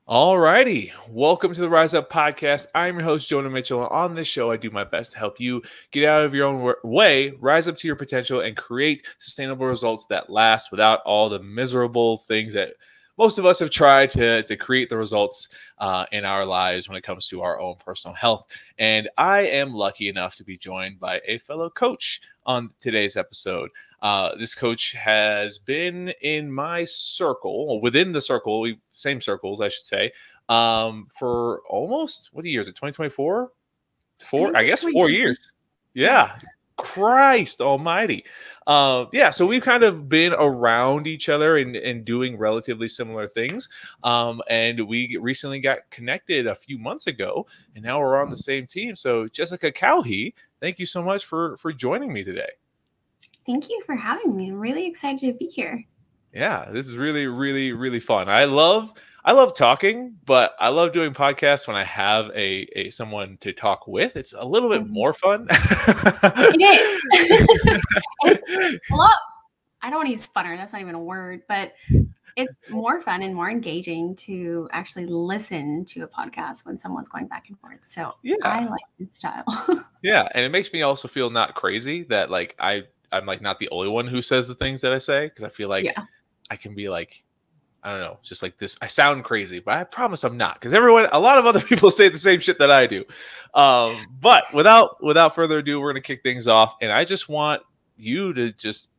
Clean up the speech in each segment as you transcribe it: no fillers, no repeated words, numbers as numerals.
All righty. Welcome to the Rise Up Podcast. I'm your host, Jonah Mitchell. And on this show, I do my best to help you get out of your own way, rise up to your potential, and create sustainable results that last without all the miserable things that most of us have tried to create the results in our lives when it comes to our own personal health. And I am lucky enough to be joined by a fellow coach on today's episode. This coach has been in my circle, or within the circle, same circles, I should say, for almost, what year is it, 2024? I guess 4 years. Yeah. Christ almighty. So we've kind of been around each other and doing relatively similar things. And we recently got connected a few months ago, and now we're on the same team. So Jessica Kauhi, thank you so much for joining me today. Thank you for having me. I'm really excited to be here. Yeah, this is really, really, really fun. I love talking, but I love doing podcasts when I have a someone to talk with. It's a little bit more fun. It is. It's a lot. I don't want to use funner. That's not even a word, but it's more fun and more engaging to actually listen to a podcast when someone's going back and forth. So yeah. I like this style. Yeah, and it makes me also feel not crazy that like I'm like not the only one who says the things that I say, because I feel like I can be like, I don't know, just like this. I sound crazy, but I promise I'm not, because a lot of other people say the same shit that I do. But without further ado, we're gonna kick things off, and I just want you to just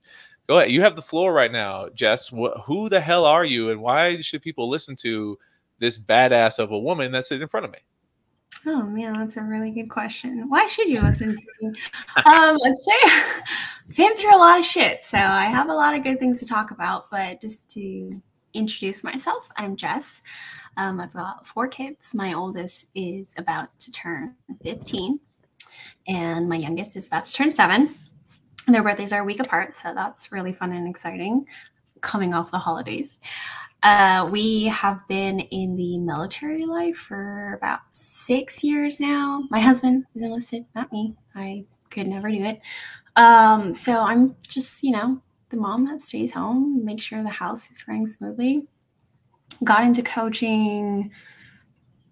go ahead. You have the floor right now, Jess. Who the hell are you, and why should people listen to this badass of a woman that's sitting in front of me? Oh man, that's a really good question. Why should you listen to me? I'd say I've been through a lot of shit, so I have a lot of good things to talk about. But just to introduce myself, I'm Jess. I've got 4 kids. My oldest is about to turn 15, and my youngest is about to turn 7. Their birthdays are a week apart, so that's really fun and exciting, coming off the holidays. We have been in the military life for about 6 years now. My husband is enlisted, not me. I could never do it. So I'm just, the mom that stays home, make sure the house is running smoothly. Got into coaching.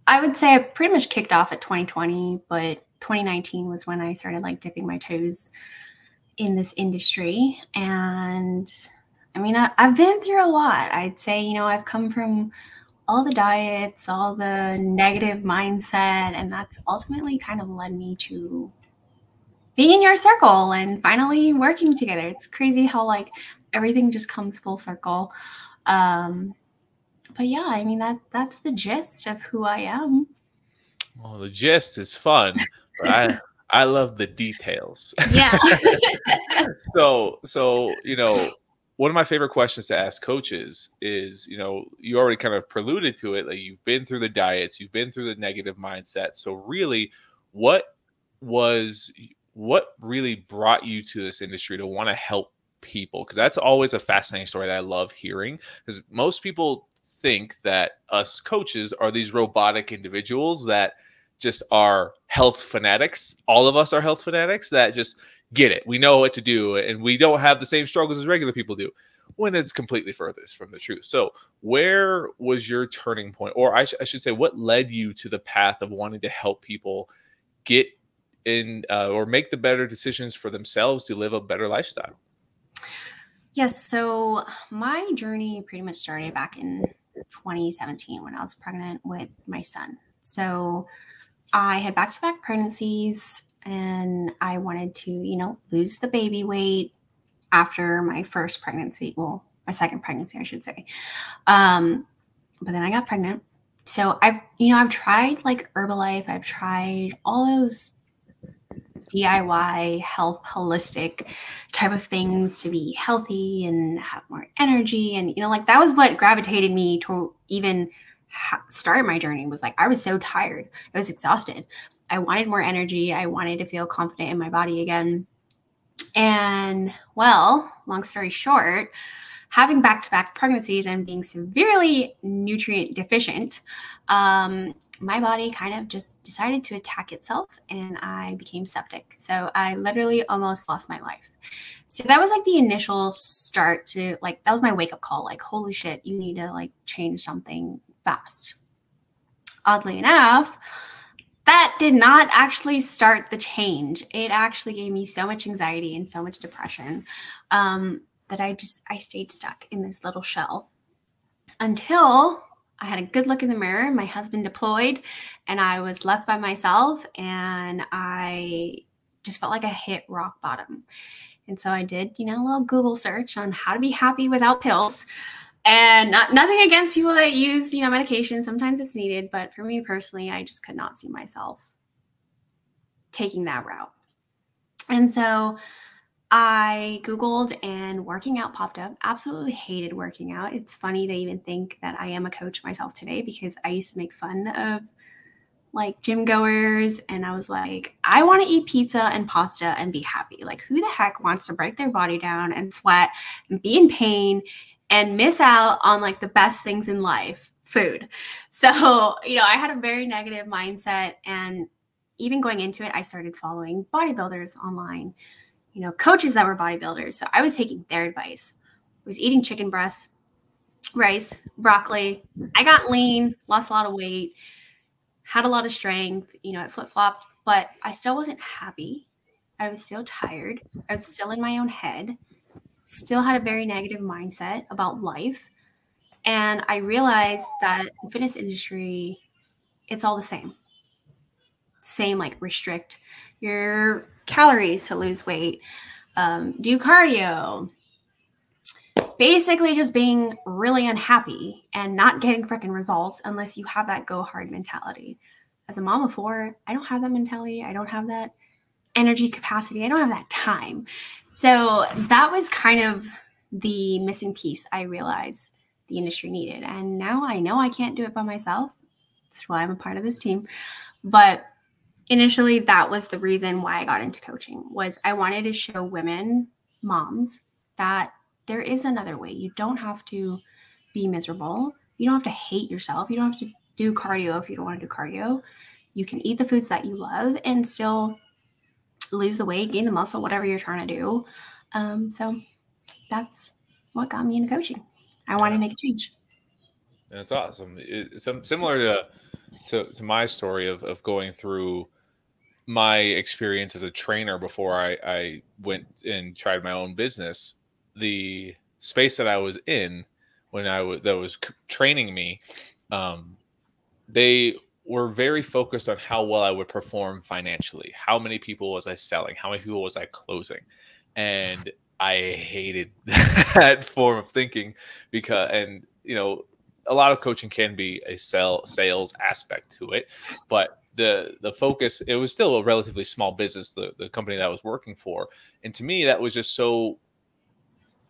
I would say I pretty much kicked off at 2020, but 2019 was when I started like dipping my toes in this industry. And I mean, I've been through a lot. I'd say, I've come from all the diets, all the negative mindset, and that's ultimately kind of led me to being in your circle and finally working together. It's crazy how like everything just comes full circle. But yeah, I mean, that's the gist of who I am. Well, the gist is fun, but I love the details. Yeah. So, one of my favorite questions to ask coaches is, you already kind of preluded to it. Like, you've been through the diets, you've been through the negative mindset. So really, what really brought you to this industry to want to help people? Because that's always a fascinating story that I love hearing, because most people think that us coaches are these robotic individuals that just are health fanatics. All of us are health fanatics that just get it. We know what to do, and we don't have the same struggles as regular people do, when it's completely furthest from the truth. So where was your turning point? Or I should say, what led you to the path of wanting to help people get in or make the better decisions for themselves to live a better lifestyle? Yes. So my journey pretty much started back in 2017 when I was pregnant with my son. So I had back-to-back pregnancies, and I wanted to, lose the baby weight after my first pregnancy. Well, my second pregnancy, I should say. But then I got pregnant. So I've tried like Herbalife. I've tried all those DIY health, holistic type of things to be healthy and have more energy. And, that was what gravitated me to even start my journey. Was like, I was so tired. I was exhausted. I wanted more energy. I wanted to feel confident in my body again. And well, long story short, having back-to-back pregnancies and being severely nutrient deficient, my body kind of just decided to attack itself, and I became septic. So I literally almost lost my life. So that was like the initial start to that was my wake-up call. Like, holy shit, you need to change something fast. oddly enough, that did not actually start the change. It actually gave me so much anxiety and so much depression that I stayed stuck in this little shell until I had a good look in the mirror. My husband deployed and I was left by myself, and I just felt like I hit rock bottom. And so I did, a little Google search on how to be happy without pills. And nothing against people that use, medication. Sometimes it's needed. But for me personally, I just could not see myself taking that route. And so I Googled and working out popped up. Absolutely hated working out. It's funny to even think that I am a coach myself today, because I used to make fun of like gym goers. And I was like, I want to eat pizza and pasta and be happy. Like, who the heck wants to break their body down and sweat and be in pain and miss out on like the best things in life, food? So, I had a very negative mindset. And even going into it, I started following bodybuilders online, coaches that were bodybuilders. So I was taking their advice. I was eating chicken breasts, rice, broccoli. I got lean, lost a lot of weight, had a lot of strength, it flip-flopped, but I still wasn't happy. I was still tired. I was still in my own head, still had a very negative mindset about life. And I realized that the fitness industry, it's all the same. Same, like restrict your calories to lose weight, do cardio, basically just being really unhappy and not getting freaking results unless you have that go hard mentality. As a mom of 4, I don't have that mentality. I don't have that energy capacity. I don't have that time. So that was kind of the missing piece I realized the industry needed. And now I know I can't do it by myself. That's why I'm a part of this team. But initially, that was the reason why I got into coaching, was I wanted to show women, moms, that there is another way. You don't have to be miserable. You don't have to hate yourself. You don't have to do cardio if you don't want to do cardio. You can eat the foods that you love and still lose the weight, gain the muscle, whatever you're trying to do. So that's what got me into coaching. I wanted to make a change. That's awesome. It's similar to my story of going through my experience as a trainer before I went and tried my own business. The space that I was in when that was training me, they were very focused on how well I would perform financially. How many people was I selling? How many people was I closing? And I hated that form of thinking because, a lot of coaching can be a sales aspect to it, but the focus, it was still a relatively small business, the company that I was working for. And to me, that was just so,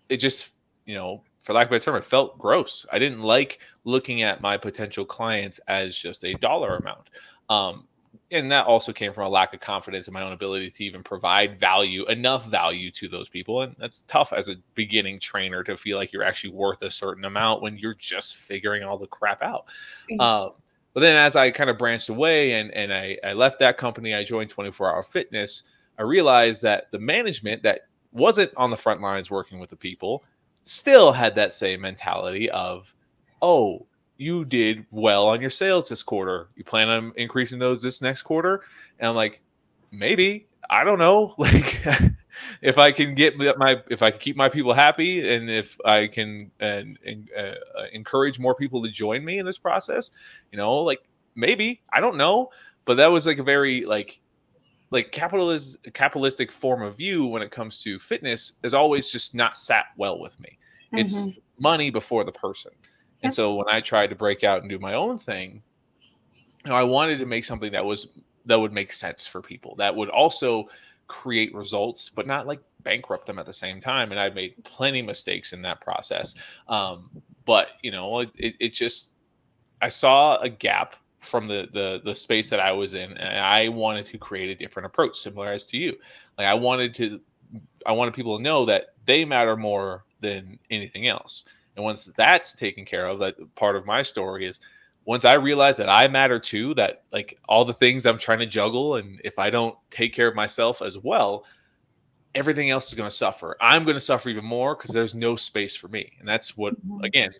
it just, for lack of a better term, it felt gross. I didn't like looking at my potential clients as just a dollar amount. And that also came from a lack of confidence in my own ability to even provide enough value to those people. And that's tough as a beginning trainer to feel like you're actually worth a certain amount when you're just figuring all the crap out. But then as I kind of branched away and I left that company, I joined 24-Hour Fitness. I realized that the management that wasn't on the front lines working with the people still had that same mentality of, oh, you did well on your sales this quarter. You plan on increasing those this next quarter? And I'm like, maybe, I don't know. Like, if I can keep my people happy, and if I can encourage more people to join me in this process, like maybe, I don't know. But that was like a very like capitalistic form of view when it comes to fitness has always just not sat well with me. Mm-hmm. It's money before the person. And so when I tried to break out and do my own thing, I wanted to make something that would make sense for people, that would also create results, but not like bankrupt them at the same time. And I've made plenty of mistakes in that process. But it just, I saw a gap from the space that I was in, and I wanted to create a different approach, similar as to you. Like I wanted people to know that they matter more than anything else. And once that's taken care of, that part of my story is once I realized that I matter too, that like all the things I'm trying to juggle, and if I don't take care of myself as well, everything else is going to suffer. I'm going to suffer even more because there's no space for me. And that's what, again,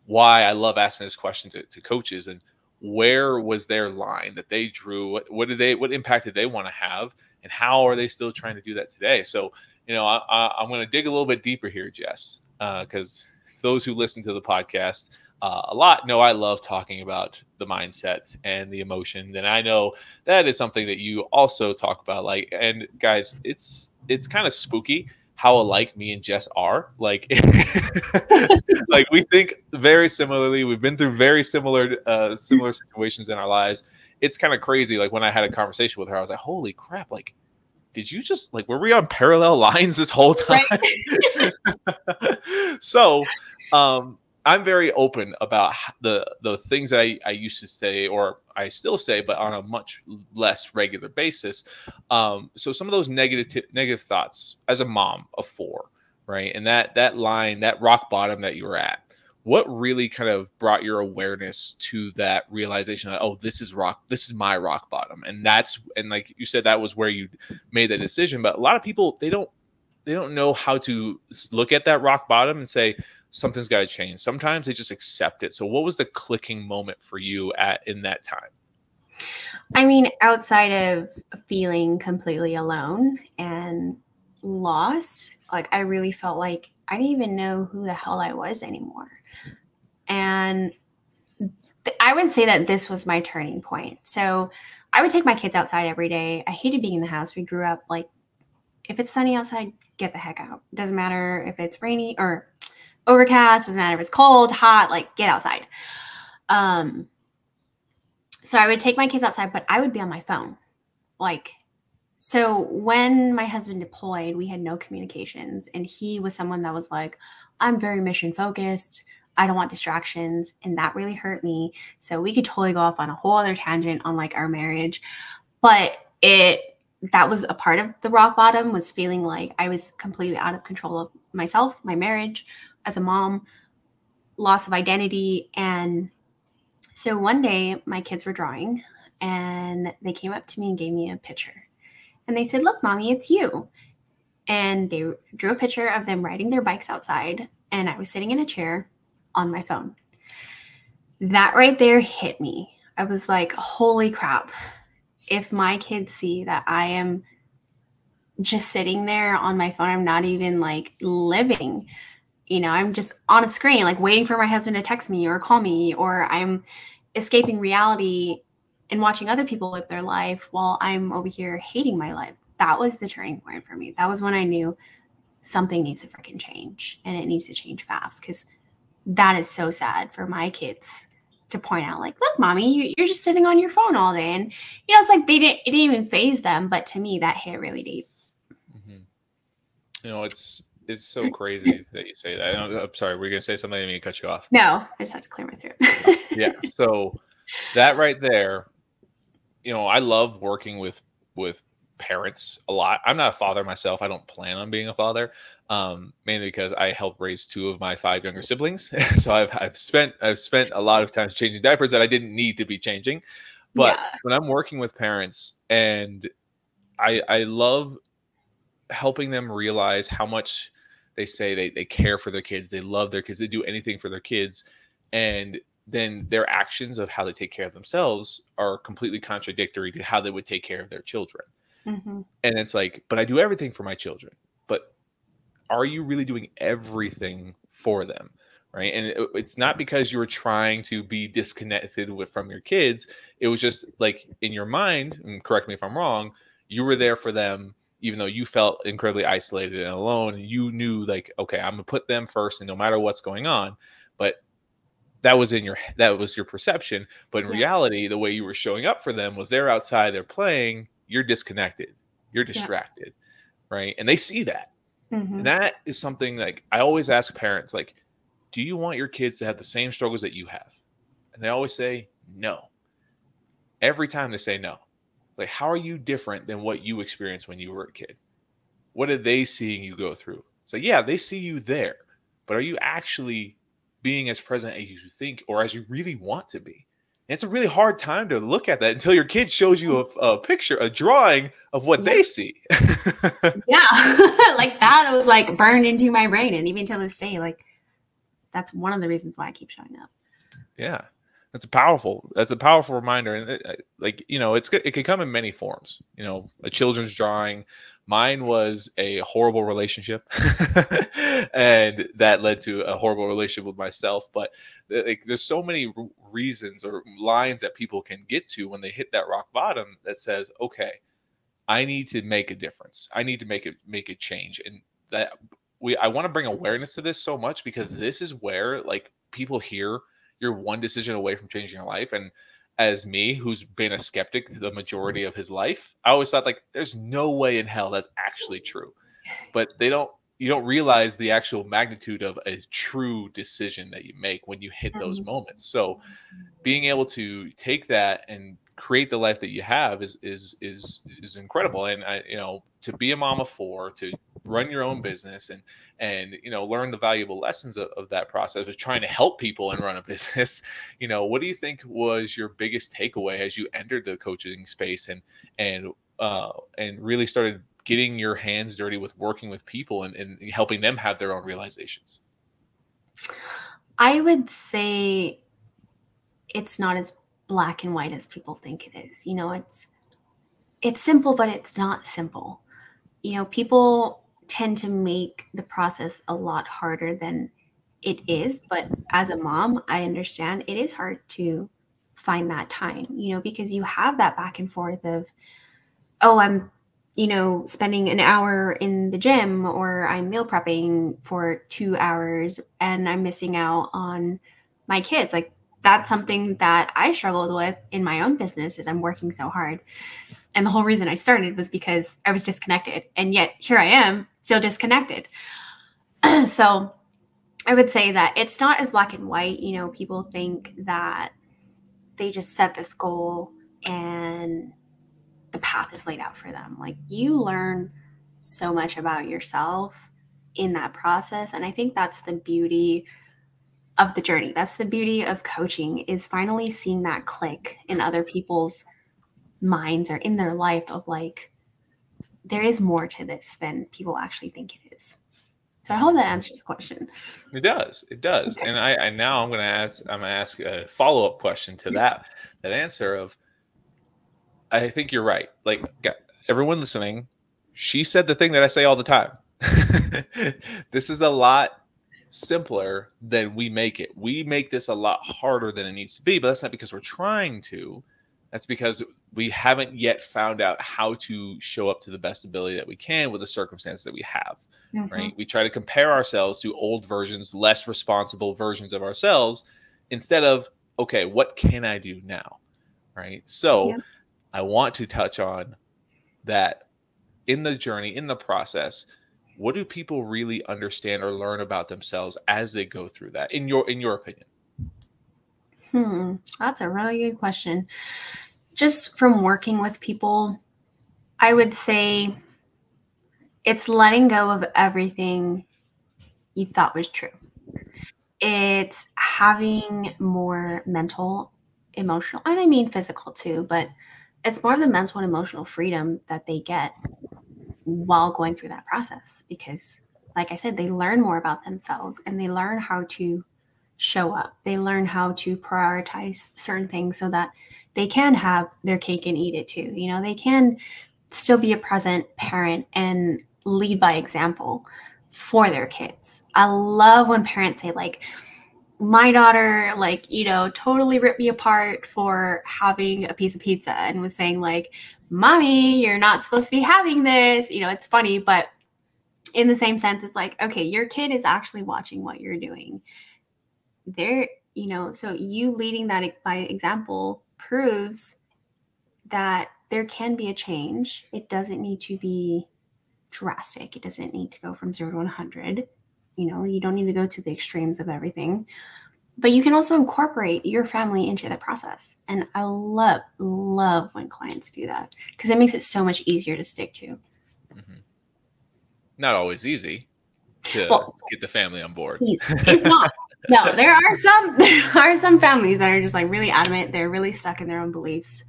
why I love asking this question to coaches. And where was their line that they drew? What impact did they want to have? And how are they still trying to do that today? So, I'm going to dig a little bit deeper here, Jess, because those who listen to the podcast a lot know I love talking about the mindset and the emotion. And I know that is something that you also talk about. Like, and guys, it's kind of spooky how alike me and Jess are. Like, like we think very similarly. We've been through very similar situations in our lives. It's kind of crazy. Like when I had a conversation with her, I was like, holy crap, like, did you just like, were we on parallel lines this whole time? Right. So, I'm very open about the things I used to say, or I still say, but on a much less regular basis. So some of those negative thoughts as a mom of 4, right? And that line, that rock bottom that you were at, what really kind of brought your awareness to that realization that, oh, this is my rock bottom. And like you said, that was where you made that decision. But a lot of people, they don't know how to look at that rock bottom and say, something's got to change. Sometimes they just accept it. So what was the clicking moment for you in that time? I mean, outside of feeling completely alone and lost, like I really felt like I didn't even know who the hell I was anymore. And I would say that this was my turning point. So I would take my kids outside every day. I hated being in the house. We grew up like, if it's sunny outside, get the heck out. It doesn't matter if it's rainy or overcast, doesn't matter if it's cold, hot, like get outside. So I would take my kids outside, but I would be on my phone. Like, so when my husband deployed, we had no communications, and he was someone that was like, I'm very mission focused. I don't want distractions. And that really hurt me. So we could totally go off on a whole other tangent on like our marriage, but that was a part of the rock bottom, was feeling like I was completely out of control of myself, my marriage, as a mom, loss of identity. And so one day my kids were drawing and they came up to me and gave me a picture. And they said, look, mommy, it's you. And they drew a picture of them riding their bikes outside. And I was sitting in a chair on my phone. That right there hit me. I was like, holy crap. If my kids see that I am just sitting there on my phone, I'm not even like living, I'm just on a screen, like waiting for my husband to text me or call me, or I'm escaping reality and watching other people live their life while I'm over here hating my life. That was the turning point for me. That was when I knew something needs to freaking change, and it needs to change fast, because that is so sad for my kids to point out, like, look, mommy, you're just sitting on your phone all day. And, it's like it didn't even faze them. But to me, that hit really deep. Mm-hmm. It's so crazy that you say that. I'm sorry, were you going to say something? I didn't mean to cut you off. No, I just have to clear my throat. Yeah. So that right there, I love working with parents a lot. I'm not a father myself. I don't plan on being a father, mainly because I help raise 2 of my 5 younger siblings. So I've spent a lot of time changing diapers that I didn't need to be changing. But when I'm working with parents, and I love helping them realize how much they say they care for their kids, they love their kids, they do anything for their kids, and then their actions of how they take care of themselves are completely contradictory to how they would take care of their children. Mm-hmm. And it's like, but I do everything for my children. But are you really doing everything for them? Right. And it's not because you were trying to be disconnected from your kids. It was just like in your mind, and correct me if I'm wrong, you were there for them, even though you felt incredibly isolated and alone. And you knew, like, okay, I'm going to put them first, and no matter what's going on. But that was your perception. But in reality, the way you were showing up for them was they're outside, they're playing, you're disconnected, you're distracted, right? And they see that. Mm-hmm. And that is something, like, I always ask parents, like, do you want your kids to have the same struggles that you have? And they always say no. Every time they say no. Like, how are you different than what you experienced when you were a kid? What are they seeing you go through? So yeah, they see you there, but are you actually being as present as you think, or as you really want to be? And it's a really hard time to look at that until your kid shows you a picture, a drawing of what they see. Yeah. Like that was like burned into my brain. And even till this day, like, that's one of the reasons why I keep showing up. Yeah. That's a powerful reminder. And like, you know, it can come in many forms, you know, a children's drawing. Mine was a horrible relationship and that led to a horrible relationship with myself. But like, there's so many reasons or lines that people can get to when they hit that rock bottom that says, okay, I need to make a difference. I need to make a change. And that I want to bring awareness to this so much, because this is where like people hear you're one decision away from changing your life. And as me, who's been a skeptic the majority of his life, I always thought like there's no way in hell that's actually true. But you don't realize the actual magnitude of a true decision that you make when you hit those moments. So being able to take that and create the life that you have is incredible. And you know, to be a mom of four, to run your own business and you know, learn the valuable lessons of that process of trying to help people and run a business. You know, what do you think was your biggest takeaway as you entered the coaching space and really started getting your hands dirty with working with people and helping them have their own realizations? I would say it's not as black and white as people think it is. You know, it's simple, but it's not simple. You know, people tend to make the process a lot harder than it is. But as a mom, I understand it is hard to find that time, you know, because you have that back and forth of, oh, I'm, you know, spending an hour in the gym, or I'm meal prepping for 2 hours and I'm missing out on my kids. Like, that's something that I struggled with in my own business, is I'm working so hard. And the whole reason I started was because I was disconnected. And yet here I am still disconnected. So I would say that it's not as black and white. You know, people think that they just set this goal and the path is laid out for them. Like, you learn so much about yourself in that process. And I think that's the beauty of the journey. That's the beauty of coaching, is finally seeing that click in other people's minds or in their life of like, there is more to this than people actually think it is. So I hope that answers the question. It does. Okay. And I now I'm gonna ask a follow-up question to that answer of, I think you're right. Like, everyone listening, she said the thing that I say all the time. This is a lot simpler than we make it. We make this a lot harder than it needs to be, but that's not because we're trying to. That's because we haven't yet found out how to show up to the best ability that we can with the circumstances that we have, right? We try to compare ourselves to old versions, less responsible versions of ourselves, instead of, okay, what can I do now, right? So I want to touch on that in the journey, in the process. What do people really understand or learn about themselves as they go through that, in your opinion? That's a really good question. Just from working with people, I would say it's letting go of everything you thought was true. It's having more mental, emotional, and I mean physical too, but it's more of the mental and emotional freedom that they get while going through that process. Because, like I said, they learn more about themselves and they learn how to show up. They learn how to prioritize certain things so that they can have their cake and eat it too. You know, they can still be a present parent and lead by example for their kids. I love when parents say, like, my daughter, like, you know, totally ripped me apart for having a piece of pizza and was saying, like, mommy, you're not supposed to be having this. You know, it's funny, but in the same sense, it's like, okay, your kid is actually watching what you're doing. They're, you know, so you leading that by example proves that there can be a change. It doesn't need to be drastic. It doesn't need to go from 0 to 100. You know, you don't need to go to the extremes of everything, but you can also incorporate your family into the process. And I love when clients do that, because it makes it so much easier to stick to. Not always easy to get the family on board. It's not. No, there are some families that are just like really adamant. They're really stuck in their own beliefs.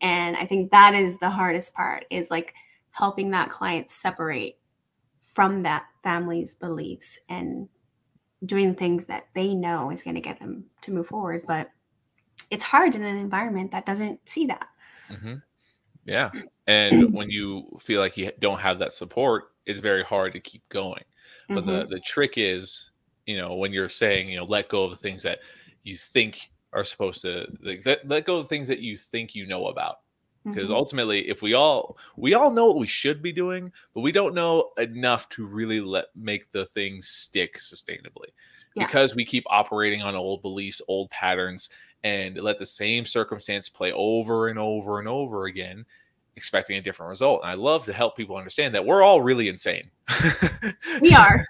And I think that is the hardest part, is like helping that client separate from that family's beliefs and doing things that they know is going to get them to move forward. But it's hard in an environment that doesn't see that. Mm-hmm. Yeah. And when you feel like you don't have that support, it's very hard to keep going. But Mm-hmm. the trick is, when you're saying, let go of the things that you think are supposed to, like, let go of the things that you think you know about. Because Mm-hmm. ultimately, if we all know what we should be doing, but we don't know enough to really make the things stick sustainably, Yeah. because we keep operating on old beliefs, old patterns, and let the same circumstance play over and over and over again, expecting a different result. And I love to help people understand that we're all really insane. We are.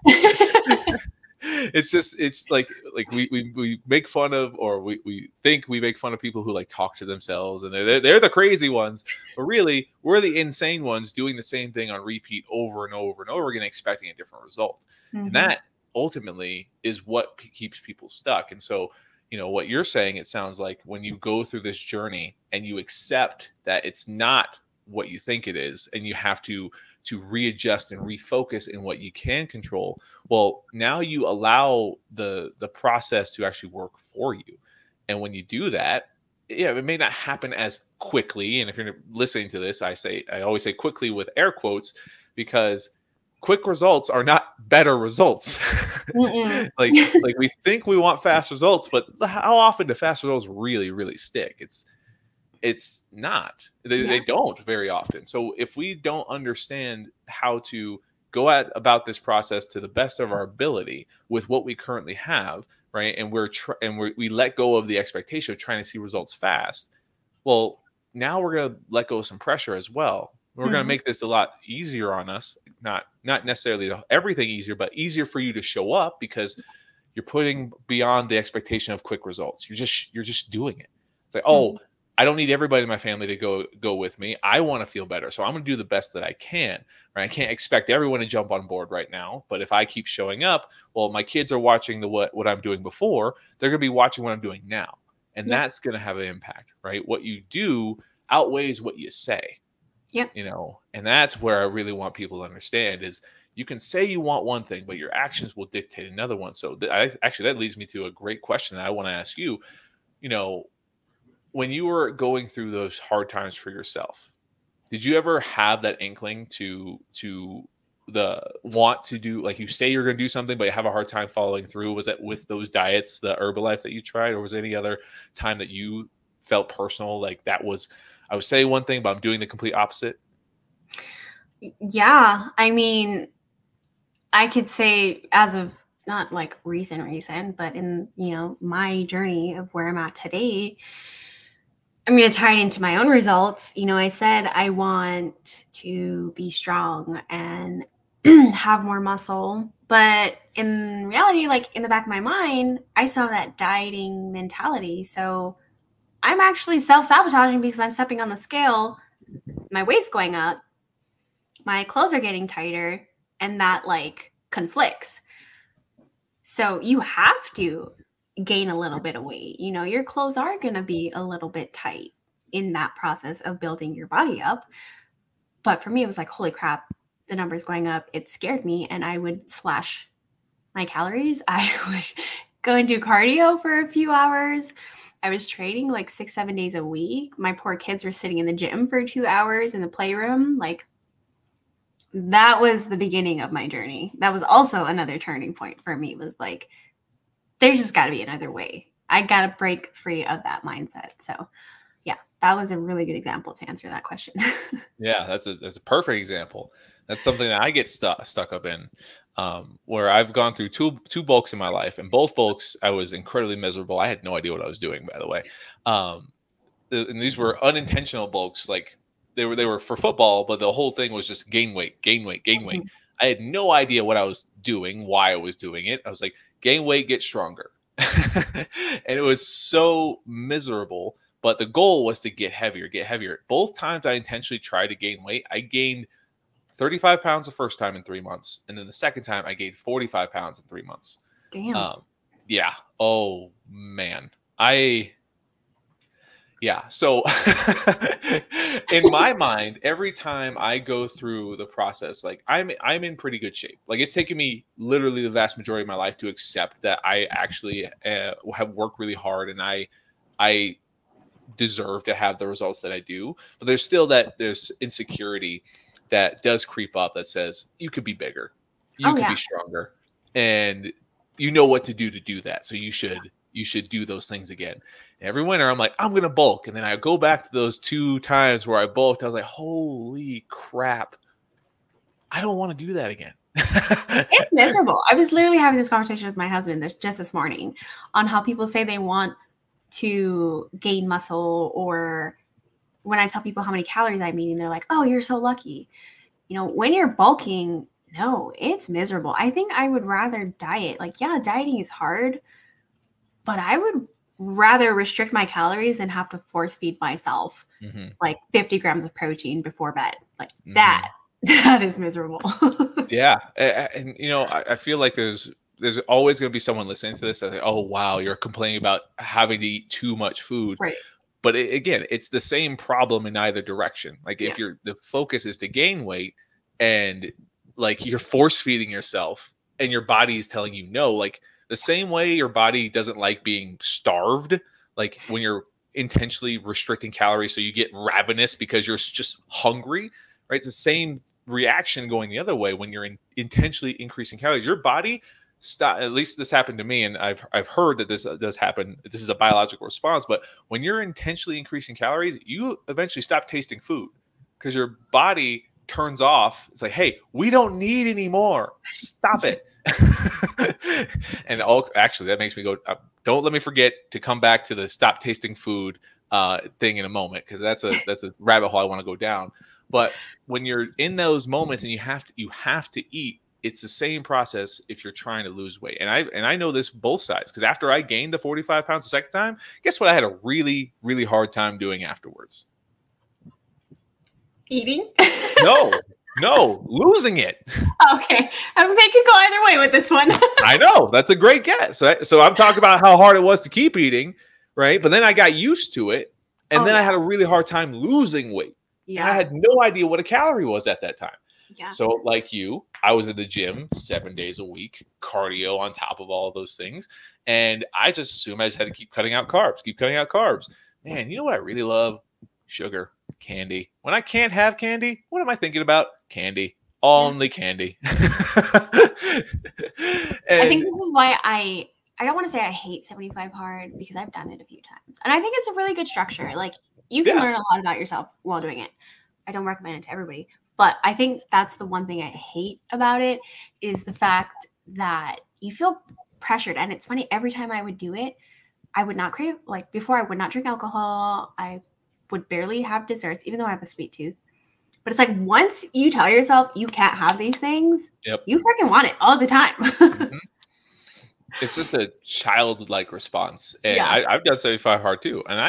It's like we make fun of, or we think we make fun of people who like talk to themselves, and they're the crazy ones, but really we're the insane ones doing the same thing on repeat over and over and over again, expecting a different result. Mm-hmm. And that ultimately is what keeps people stuck. And so, what you're saying, it sounds like when you go through this journey and you accept that it's not what you think it is, and you have to readjust and refocus in what you can control, well, now you allow the process to actually work for you. And when you do that, yeah, it may not happen as quickly. And if you're listening to this, I always say quickly with air quotes, because quick results are not better results. like we think we want fast results, but how often do fast results really, really stick? It's not. They don't very often. So if we don't understand how to go about this process to the best of our ability with what we currently have, right, and we let go of the expectation of trying to see results fast, well, now we're going to let go of some pressure as well. We're going to make this a lot easier on us, not necessarily everything easier, but easier for you to show up, because you're putting beyond the expectation of quick results. You're just doing it. It's like, oh, I don't need everybody in my family to go with me. I want to feel better, so I'm going to do the best that I can. Right? I can't expect everyone to jump on board right now, but if I keep showing up, well, my kids are watching what I'm doing before. They're going to be watching what I'm doing now, and that's going to have an impact, right? What you do outweighs what you say. Yeah. And that's where I really want people to understand is you can say you want one thing, but your actions will dictate another one. So actually, that leads me to a great question that I want to ask you. When you were going through those hard times for yourself, did you ever have that inkling to the want to do, like, you say you're going to do something, but you have a hard time following through? Was that with those diets, the Herbalife that you tried, or was there any other time that you felt personal, like that was, I was saying one thing, but I'm doing the complete opposite? Yeah. I mean, I could say as of not like recent, but in, my journey of where I'm at today, I'm going to tie it into my own results. I said I want to be strong and have more muscle. But in reality, like in the back of my mind, I still have that dieting mentality. So I'm actually self-sabotaging because I'm stepping on the scale, my weight's going up, my clothes are getting tighter, and that like conflicts. So you have to gain a little bit of weight. Your clothes are going to be a little bit tight in that process of building your body up. But for me, it was like, holy crap, the number's going up. It scared me. And I would slash my calories. I would go and do cardio for a few hours. I was training like 6-7 days a week. My poor kids were sitting in the gym for 2 hours in the playroom. Like, that was the beginning of my journey. That was also another turning point for me, was like, there's just got to be another way. I got to break free of that mindset. So yeah, that was a really good example to answer that question. Yeah, that's a perfect example. That's something that I get stuck up in, where I've gone through two bulks in my life, and both bulks I was incredibly miserable. I had no idea what I was doing, by the way. And these were unintentional bulks. Like they were for football, but the whole thing was just gain weight. I had no idea what I was doing, why I was doing it. I was like, gain weight, get stronger. And it was so miserable. But the goal was to get heavier. Both times I intentionally tried to gain weight, I gained 35 pounds the first time in 3 months. And then the second time I gained 45 pounds in 3 months. Damn. Yeah. Oh, man. Yeah. So in my mind, every time I go through the process, like I'm in pretty good shape. Like it's taken me literally the vast majority of my life to accept that I actually have worked really hard, and I deserve to have the results that I do, but there's insecurity that does creep up that says you could be bigger, you could be stronger, and you know what to do that. So you should do those things again. And every winter I'm like, I'm going to bulk. And then I go back to those 2 times where I bulked. I was like, holy crap. I don't want to do that again. It's miserable. I was literally having this conversation with my husband just this morning on how people say they want to gain muscle, or when I tell people how many calories I'm eating, they're like, oh, you're so lucky. You know, when you're bulking, no, it's miserable. I think I would rather diet. Like, yeah, dieting is hard, but I would rather restrict my calories and have to force feed myself like 50 grams of protein before bed. Like that is miserable. Yeah. And you know, I feel like there's always going to be someone listening to this that's like, oh, wow, you're complaining about having to eat too much food. Right. But again, it's the same problem in either direction. Like if the focus is to gain weight and like you're force feeding yourself and your body is telling you no, like the same way your body doesn't like being starved, like when you're intentionally restricting calories so you get ravenous because you're just hungry, right? It's the same reaction going the other way when you're intentionally increasing calories. Your body at least this happened to me, and I've heard that this does happen. This is a biological response, but when you're intentionally increasing calories, you eventually stop tasting food because your body turns off. It's like, hey, we don't need any more. Stop it. And actually, that makes me go, don't let me forget to come back to the stop tasting food thing in a moment, because that's a rabbit hole I want to go down. But when you're in those moments and you have to eat, it's the same process if you're trying to lose weight. And I know this both sides, because after I gained the 45 pounds the second time, guess what I had a really, really hard time doing afterwards? Eating? No, losing it. Okay. I was saying it could go either way with this one. I know. That's a great guess. So I'm talking about how hard it was to keep eating, right? But then I got used to it. And I had a really hard time losing weight. Yeah. And I had no idea what a calorie was at that time. Yeah. So like you, I was at the gym 7 days a week, cardio on top of all of those things. And I just assumed I just had to keep cutting out carbs. Man, you know what I really love? Sugar, candy. When I can't have candy, what am I thinking about? Candy. Only candy. I think this is why I don't want to say I hate 75 hard, because I've done it a few times. And I think it's a really good structure. Like, you can learn a lot about yourself while doing it. I don't recommend it to everybody. But I think that's the one thing I hate about it, is the fact that you feel pressured. And it's funny, every time I would do it, I would not crave, like before I would not drink alcohol. I would barely have desserts, even though I have a sweet tooth. But it's like, once you tell yourself you can't have these things, you freaking want it all the time. It's just a childlike response. And I've done 75 hard too. And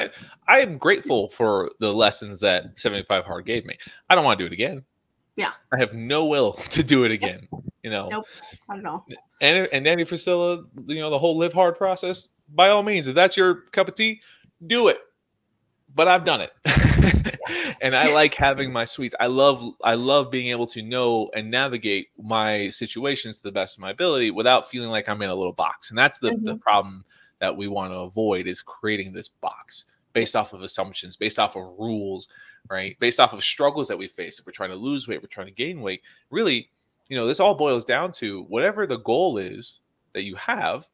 I am grateful for the lessons that 75 hard gave me. I don't want to do it again. Yeah. I have no will to do it again. You know. Nope. Not at all. And Danny Priscilla, you know, the whole live hard process, by all means, if that's your cup of tea, do it. But I've done it. And I like having my sweets. I love being able to know and navigate my situations to the best of my ability without feeling like I'm in a little box. And that's the problem that we want to avoid, is creating this box based off of assumptions, based off of rules, right? Based off of struggles that we face. If we're trying to lose weight, if we're trying to gain weight, really, you know, this all boils down to whatever the goal is that you have,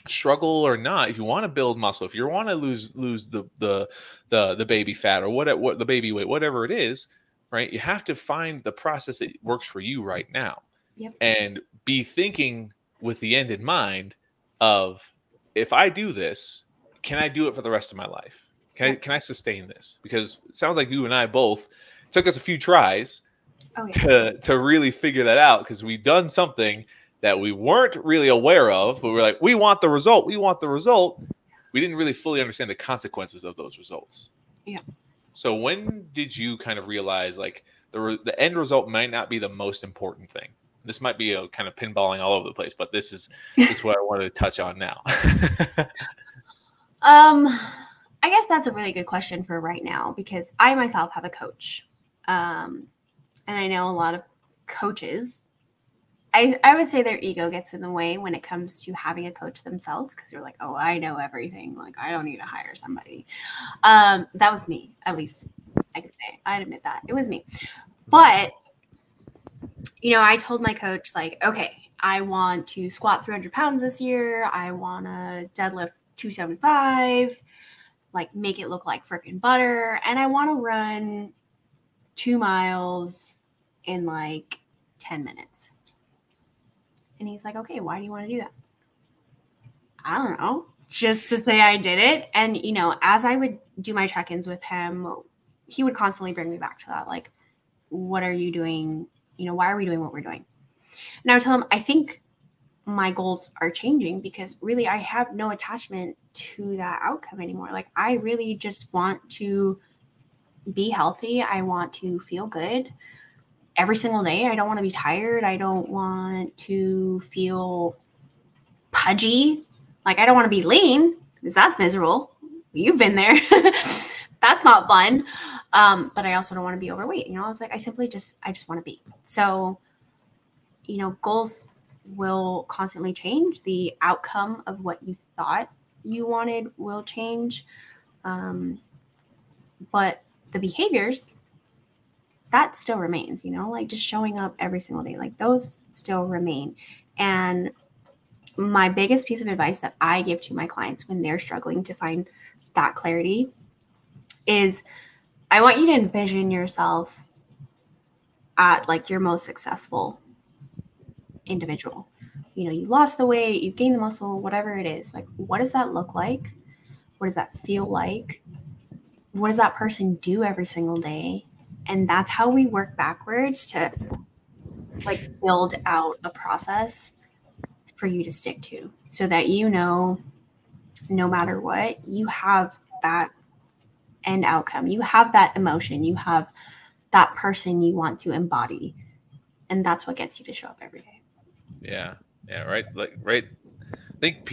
struggle or not. If you want to build muscle, if you want to lose the baby fat or what the baby weight, whatever it is, right? You have to find the process that works for you right now. Yep. And be thinking with the end in mind of, if I do this, can I do it for the rest of my life? Can I sustain this? Because it sounds like you and I both took us a few tries to really figure that out, because we've done something that we weren't really aware of. But we're like, we want the result. We want the result. We didn't really fully understand the consequences of those results. Yeah. So when did you kind of realize, like, the end result might not be the most important thing? This might be a kind of pinballing all over the place, but this is what I wanted to touch on now. I guess that's a really good question for right now, because I myself have a coach. And I know a lot of coaches I would say their ego gets in the way when it comes to having a coach themselves, because they're like, oh, I know everything. Like, I don't need to hire somebody. That was me, at least I could say. I'd admit that. It was me. But, I told my coach, like, okay, I want to squat 300 pounds this year. I want to deadlift 275, like, make it look like freaking butter. And I want to run 2 miles in like 10 minutes. And he's like, okay, why do you want to do that? I don't know, just to say I did it. And, as I would do my check-ins with him, he would constantly bring me back to that. Like, what are you doing? Why are we doing what we're doing? And I would tell him, I think my goals are changing because really I have no attachment to that outcome anymore. Like, I really just want to be healthy. I want to feel good every single day. I don't want to be tired. I don't want to feel pudgy. Like, I don't want to be lean because that's miserable. You've been there. That's not fun. But I also don't want to be overweight. I was like, I just want to be. So, goals will constantly change. The outcome of what you thought you wanted will change. But the behaviors, that still remains, like just showing up every single day, like those still remain. And my biggest piece of advice that I give to my clients when they're struggling to find that clarity is I want you to envision yourself at like your most successful individual. You lost the weight, you gained the muscle, whatever it is. Like, what does that look like? What does that feel like? What does that person do every single day? And that's how we work backwards to like build out a process for you to stick to, so that no matter what, you have that end outcome. You have that emotion. You have that person you want to embody. And that's what gets you to show up every day. Yeah. Yeah. Right. Right. I think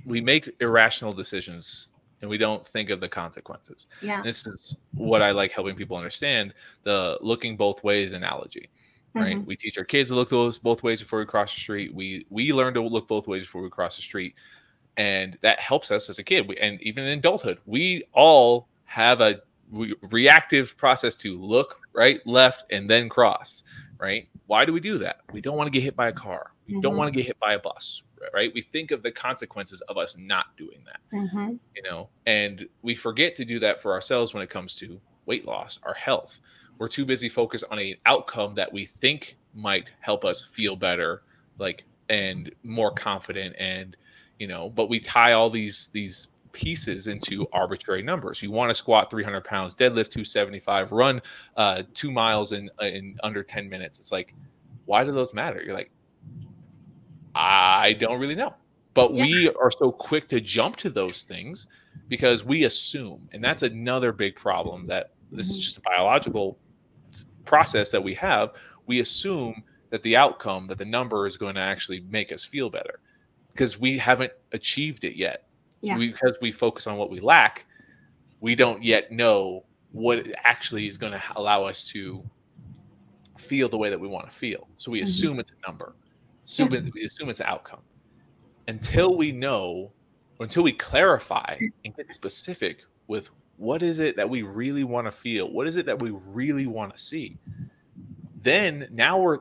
we make irrational decisions and we don't think of the consequences. Yeah. This is what I like helping people understand, the looking both ways analogy, right? Mm-hmm. We teach our kids to look both ways before we cross the street. We learn to look both ways before we cross the street. And that helps us as a kid. And even in adulthood, we all have a reactive process to look right, left, and then cross, right? Why do we do that? We don't want to get hit by a car. We mm-hmm. don't want to get hit by a bus, right? We think of the consequences of us not doing that, mm-hmm. And we forget to do that for ourselves when it comes to weight loss, our health. We're too busy focused on an outcome that we think might help us feel better, and more confident, and but we tie all these pieces into arbitrary numbers. You want to squat 300 pounds, deadlift 275, run 2 miles in under 10 minutes. It's like, why do those matter? You're like, I don't really know. But yeah. We are so quick to jump to those things because we assume, and that's another big problem, that this is just a biological process that we have. We assume that the outcome, that the number is going to actually make us feel better because we haven't achieved it yet. Yeah. Because we focus on what we lack, we don't yet know what actually is going to allow us to feel the way that we want to feel. So we mm-hmm. assume it's a number. We assume it's an outcome. Until we know, or until we clarify and get specific with what is it that we really want to feel, what is it that we really want to see, then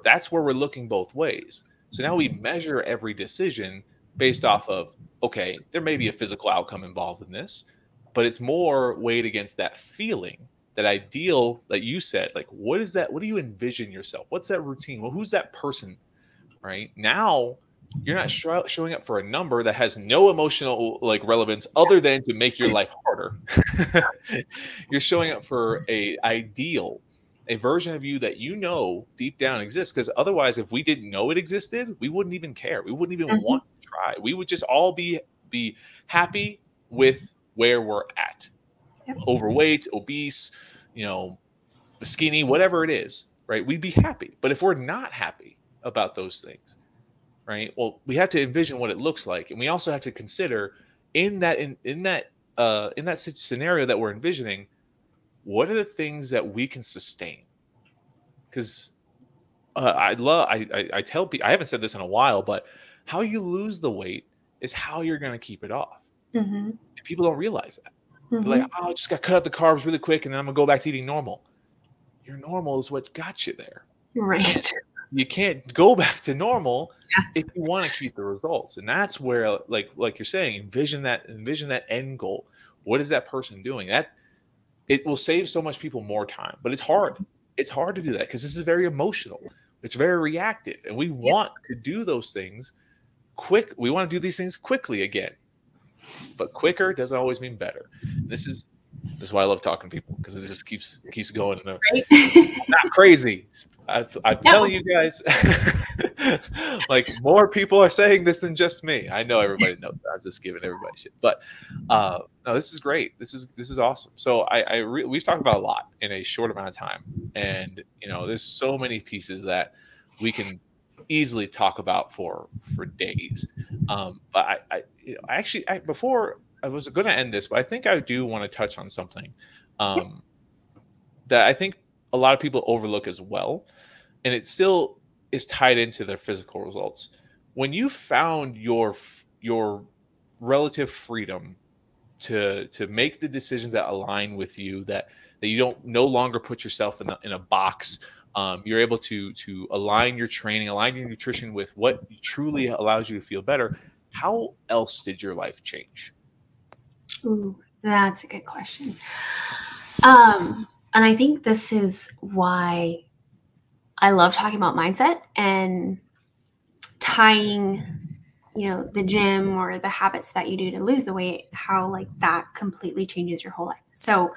that's where we're looking both ways. So now we measure every decision based off of, okay, there may be a physical outcome involved in this, but it's more weighed against that feeling, that ideal that you said. Like, what is that? What do you envision yourself? What's that routine? Well, who's that person? Right now, you're not showing up for a number that has no emotional relevance other than to make your life harder. You're showing up for a ideal, a version of you that deep down exists. Because otherwise, if we didn't know it existed, we wouldn't even care. We wouldn't even mm-hmm. want to try. We would just all be happy with where we're at. Yep. Overweight, obese, skinny, whatever it is, right? We'd be happy. But if we're not happy about those things, right? Well, we have to envision what it looks like. And we also have to consider in that scenario that we're envisioning, what are the things that we can sustain? Because I tell people, I haven't said this in a while, but how you lose the weight is how you're going to keep it off. Mm-hmm. And people don't realize that. Mm-hmm. They're like, oh, I just got to cut out the carbs really quick and then I'm going to go back to eating normal. Your normal is what got you there. Right. You can't go back to normal Yeah. if you want to keep the results. And that's where, like you're saying, envision that end goal. What is that person doing? That it will save so much people more time, but it's hard. It's hard to do that because this is very emotional. It's very reactive, and we want to do those things quick. We want to do these things quickly again, but quicker doesn't always mean better. This is why I love talking to people, because it just keeps going. Right. Not crazy. I'm telling you guys, like, more people are saying this than just me. I know everybody knows that. I'm just giving everybody shit, but no, this is great. This is awesome. So we've talked about a lot in a short amount of time, and there's so many pieces that we can easily talk about for days. But I before I was going to end this, but I think I do want to touch on something that I think a lot of people overlook as well, and it still is tied into their physical results. When you found your relative freedom to make the decisions that align with you, that you don't no longer put yourself in a box, you're able to align your training, align your nutrition with what truly allows you to feel better. How else did your life change? Ooh, that's a good question. And I think this is why I love talking about mindset and tying, the gym or the habits that you do to lose the weight, how like that completely changes your whole life. So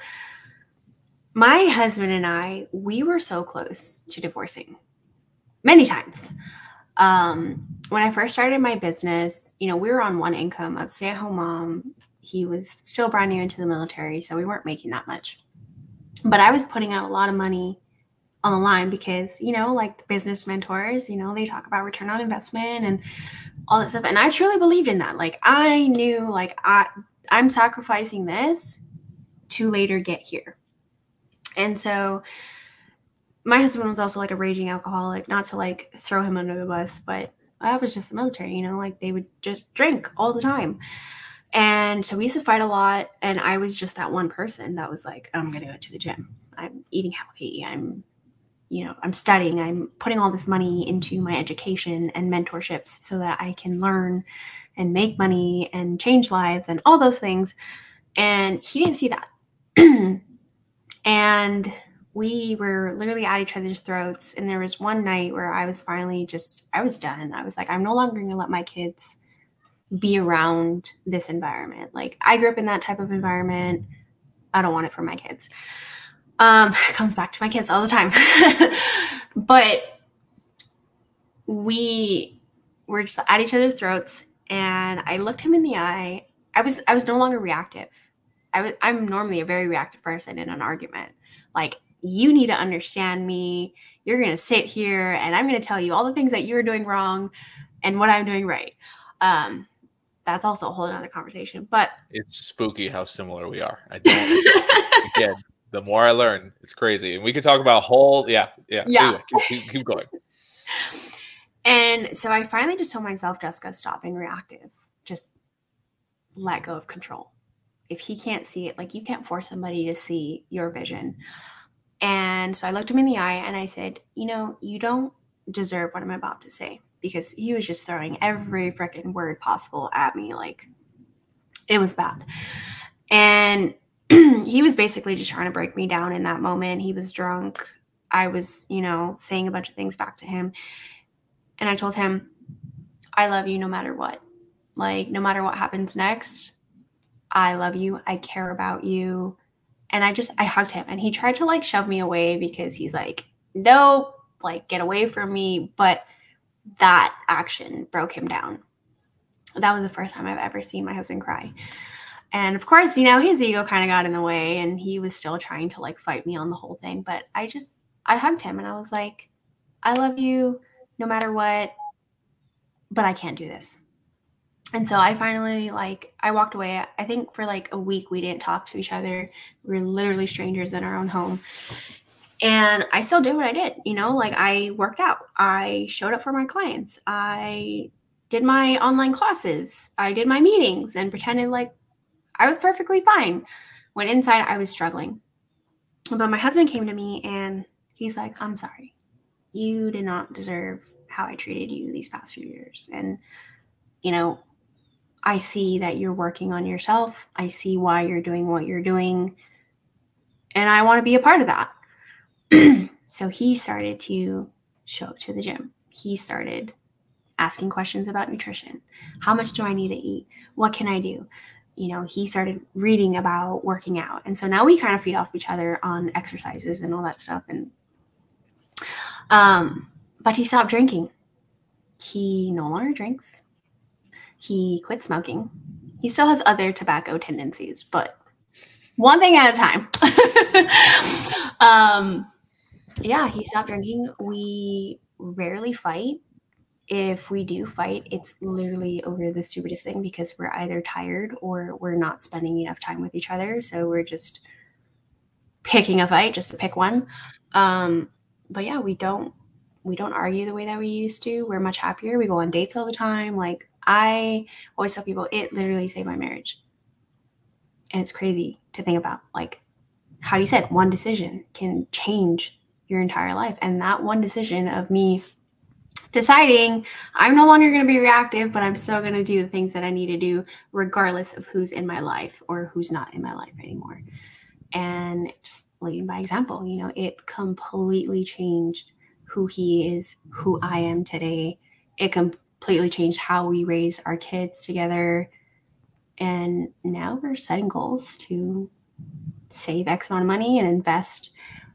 my husband and I, we were so close to divorcing many times. When I first started my business, we were on one income. I was a stay-at-home mom. He was still brand new into the military, so we weren't making that much. But I was putting out a lot of money on the line because, like the business mentors, they talk about return on investment and all that stuff. And I truly believed in that. Like, I knew, like, I'm sacrificing this to later get here. And so my husband was also like a raging alcoholic, not to like throw him under the bus, but I was just the military, like they would just drink all the time. And so we used to fight a lot. And I was just that one person that was like, I'm going to go to the gym. I'm eating healthy. I'm studying. I'm putting all this money into my education and mentorships so that I can learn and make money and change lives and all those things. And he didn't see that. And we were literally at each other's throats. And there was one night where I was finally I was done. I was like, I'm no longer going to let my kids be around this environment. Like, I grew up in that type of environment. I don't want it for my kids. It comes back to my kids all the time. But we were just at each other's throats, and I looked him in the eye. I was no longer reactive. I'm normally a very reactive person in an argument. Like, you need to understand me. You're going to sit here and I'm going to tell you all the things that you're doing wrong and what I'm doing right. That's also a whole other conversation, but it's spooky how similar we are. I don't, again, the more I learn, it's crazy. And we could talk about yeah. Anyway, keep going. And so I finally just told myself, Jessica, stop being reactive. Just let go of control. If he can't see it, like, you can't force somebody to see your vision. And so I looked him in the eye and I said, you don't deserve what I'm about to say, because he was just throwing every freaking word possible at me. Like, it was bad. And he was basically just trying to break me down in that moment. He was drunk. I was, saying a bunch of things back to him. And I told him, I love you no matter what. Like, no matter what happens next, I love you. I care about you. And I hugged him, and he tried to like shove me away because he's like, nope, like, get away from me. But that action broke him down. That was the first time I've ever seen my husband cry. And of course, his ego kind of got in the way, and he was still trying to like fight me on the whole thing. But I hugged him and I was like, I love you no matter what, but I can't do this. And so I finally, I walked away. I think for like a week, we didn't talk to each other. We were literally strangers in our own home. And I still did what I did, you know, like I worked out, I showed up for my clients, I did my online classes, I did my meetings and pretended like I was perfectly fine when inside I was struggling. But my husband came to me and he's like, I'm sorry. You did not deserve how I treated you these past few years. And, you know, I see that you're working on yourself. I see why you're doing what you're doing. And I want to be a part of that. So he started to show up to the gym. He started asking questions about nutrition. How much do I need to eat? What can I do? You know, he started reading about working out. And so now we kind of feed off each other on exercises and all that stuff. And but he stopped drinking. He no longer drinks. He quit smoking. He still has other tobacco tendencies, but one thing at a time. Yeah, he stopped drinking. We rarely fight. If we do fight, it's literally over the stupidest thing because we're either tired or we're not spending enough time with each other. So we're just picking a fight just to pick one. But yeah, we don't argue the way that we used to. We're much happier. We go on dates all the time. Like I always tell people, it literally saved my marriage. And it's crazy to think about, like how you said, one decision can change your entire life. And that one decision of me deciding I'm no longer going to be reactive, but I'm still going to do the things that I need to do regardless of who's in my life or who's not in my life anymore. And just leading by example, you know, it completely changed who he is, who I am today. It completely changed how we raise our kids together. And now we're setting goals to save X amount of money and invest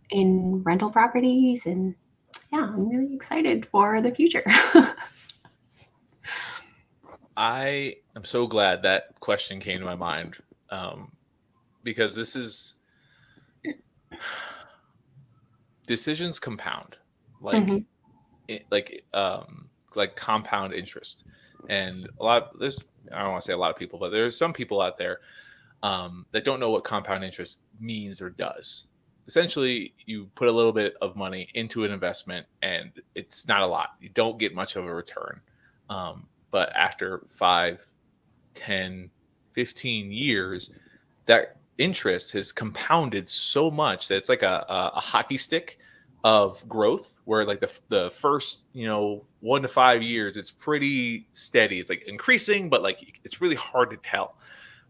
in rental properties. And yeah, I'm really excited for the future. I am so glad that question came to my mind, because this is decisions compound, like like compound interest, and there's, I don't want to say a lot of people, but there's some people out there that don't know what compound interest means or does. Essentially, you put a little bit of money into an investment and it's not a lot. You don't get much of a return. But after 5, 10, 15 years, that interest has compounded so much that it's like a hockey stick of growth, where like the first 1 to 5 years, it's pretty steady. It's like increasing, but like it's really hard to tell.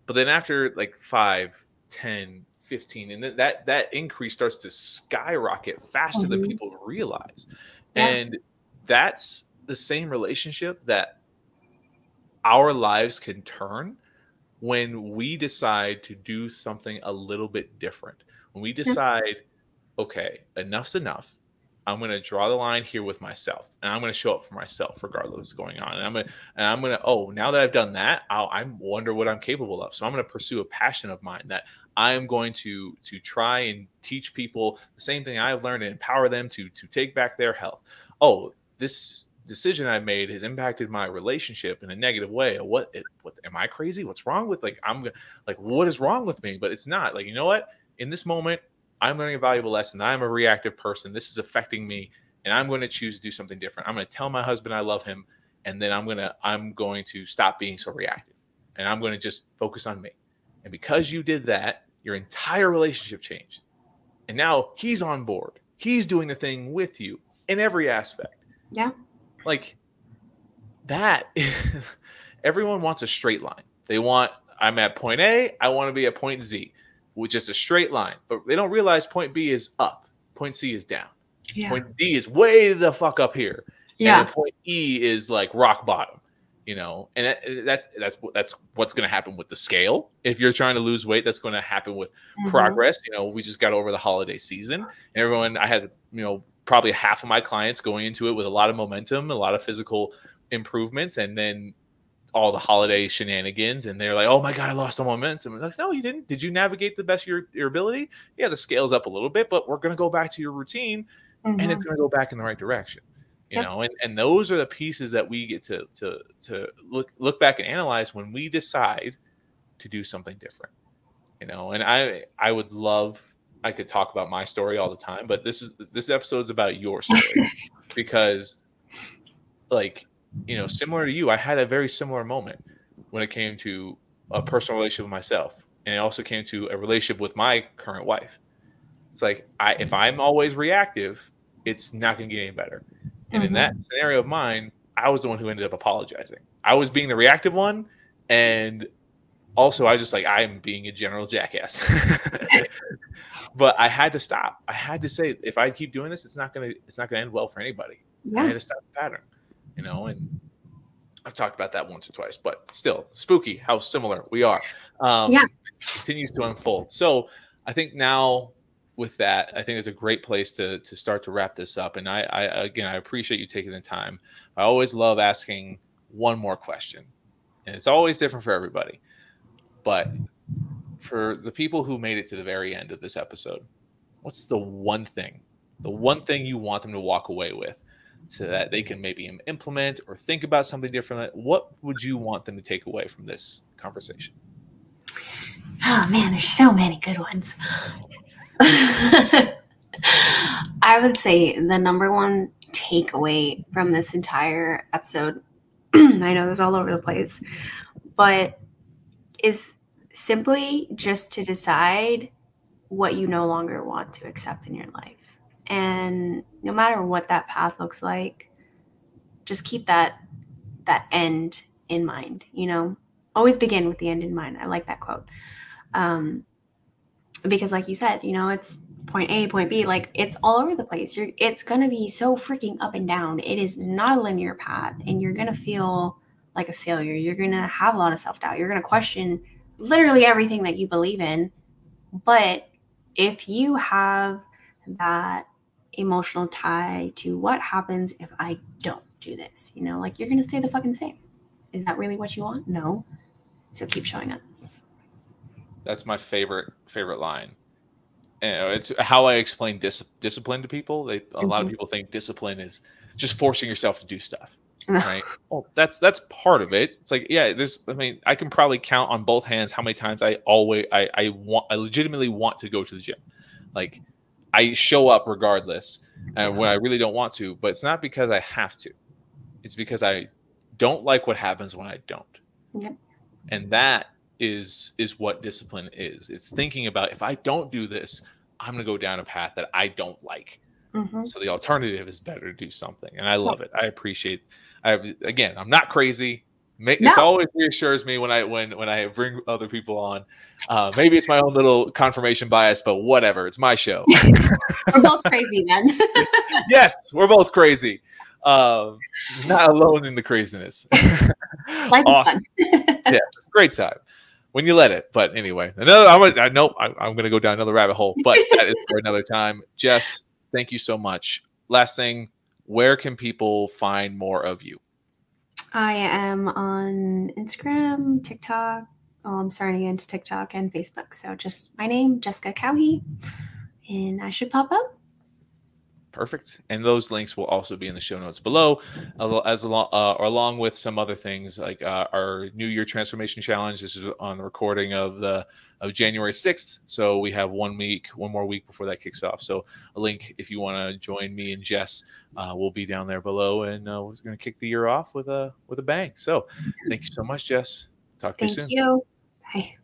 But then after like 5, 10, 15, and then that increase starts to skyrocket faster than people realize. Yeah. And that's the same relationship that our lives can turn when we decide to do something a little bit different. When we decide, okay, enough's enough. I'm going to draw the line here with myself, and I'm going to show up for myself regardless of what's going on. And I'm going to, oh, now that I've done that, I wonder what I'm capable of. So I'm going to pursue a passion of mine that I'm going to try and teach people the same thing I've learned and empower them to take back their health. Oh, this decision I made has impacted my relationship in a negative way. What am I crazy? What's wrong with what is wrong with me? But it's not. Like, you know what? In this moment, I'm learning a valuable lesson. I'm a reactive person. This is affecting me, and I'm going to choose to do something different. I'm going to tell my husband I love him, and then I'm going to stop being so reactive, and I'm going to just focus on me. And because you did that, your entire relationship changed. And now he's on board. He's doing the thing with you in every aspect. Yeah. Like that, everyone wants a straight line. I'm at point A, I want to be at point Z, which is a straight line. But they don't realize point B is up, point C is down. Yeah. Point D is way the fuck up here. Yeah. And then point E is like rock bottom, and that's what's going to happen with the scale. If you're trying to lose weight, that's going to happen with progress. We just got over the holiday season, and I had, probably half of my clients going into it with a lot of momentum, a lot of physical improvements, and then all the holiday shenanigans, and they're like, oh my God, I lost all momentum. I'm like, no, you didn't. Did you navigate the best of your ability? Yeah, the scale's up a little bit, but we're going to go back to your routine, and it's going to go back in the right direction. And those are the pieces that we get to look back and analyze when we decide to do something different. And I would love I could talk about my story all the time, but this episode is about your story because, like, similar to you, I had a very similar moment when it came to a personal relationship with myself, and it also came to a relationship with my current wife. It's like if I'm always reactive, it's not going to get any better. And in that scenario of mine, I was the one who ended up apologizing. I was being the reactive one, and also I was just like, I'm being a general jackass. But I had to stop. I had to say, if I keep doing this, it's not gonna end well for anybody. Yeah. I had to stop the pattern, and I've talked about that once or twice, but still spooky how similar we are. It continues to unfold. So I think now with that, I think it's a great place to start to wrap this up. And I appreciate you taking the time. I always love asking one more question, and it's always different for everybody. But for the people who made it to the very end of this episode, what's the one thing you want them to walk away with so that they can maybe implement or think about something different? What would you want them to take away from this conversation? Oh man, there's so many good ones. I would say the number one takeaway from this entire episode, I know it was all over the place, but is simply just to decide what you no longer want to accept in your life. And no matter what that path looks like, just keep that end in mind, always begin with the end in mind. I like that quote. Because like you said, it's point A, point B, like it's all over the place. It's going to be so freaking up and down. It is not a linear path, and you're going to feel like a failure. You're going to have a lot of self-doubt. You're going to question literally everything that you believe in. But if you have that emotional tie to what happens if I don't do this, like you're going to stay the fucking same. Is that really what you want? No. So keep showing up. That's my favorite line. It's how I explain discipline to people. A lot of people think discipline is just forcing yourself to do stuff, right? Well, that's part of it. It's like, yeah, I can probably count on both hands how many times I legitimately want to go to the gym. Like, I show up regardless, and when I really don't want to, but it's not because I have to. It's because I don't like what happens when I don't. Yep. And that is what discipline is. It's thinking about, if I don't do this, I'm going to go down a path that I don't like. So the alternative is better to do something. And I love it. I appreciate. Again, I'm not crazy. It always reassures me when I bring other people on. Maybe it's my own little confirmation bias, but whatever. It's my show. We're both crazy then. Yes, we're both crazy. Not alone in the craziness. Life awesome. is fun. Yeah, it's a great time when you let it. But anyway, I'm going to go down another rabbit hole, but that is for another time. Jess, thank you so much. Last thing, where can people find more of you? I am on Instagram, TikTok. I'm starting into TikTok and Facebook. So just my name, Jessica Kauhi, and I should pop up. Perfect. And those links will also be in the show notes below, along with some other things like our New Year Transformation Challenge. This is on the recording of January 6th. So we have one more week before that kicks off. So a link, if you want to join me and Jess, will be down there below. And we're going to kick the year off with a bang. So thank you so much, Jess. Talk to you soon. Thank you. Bye.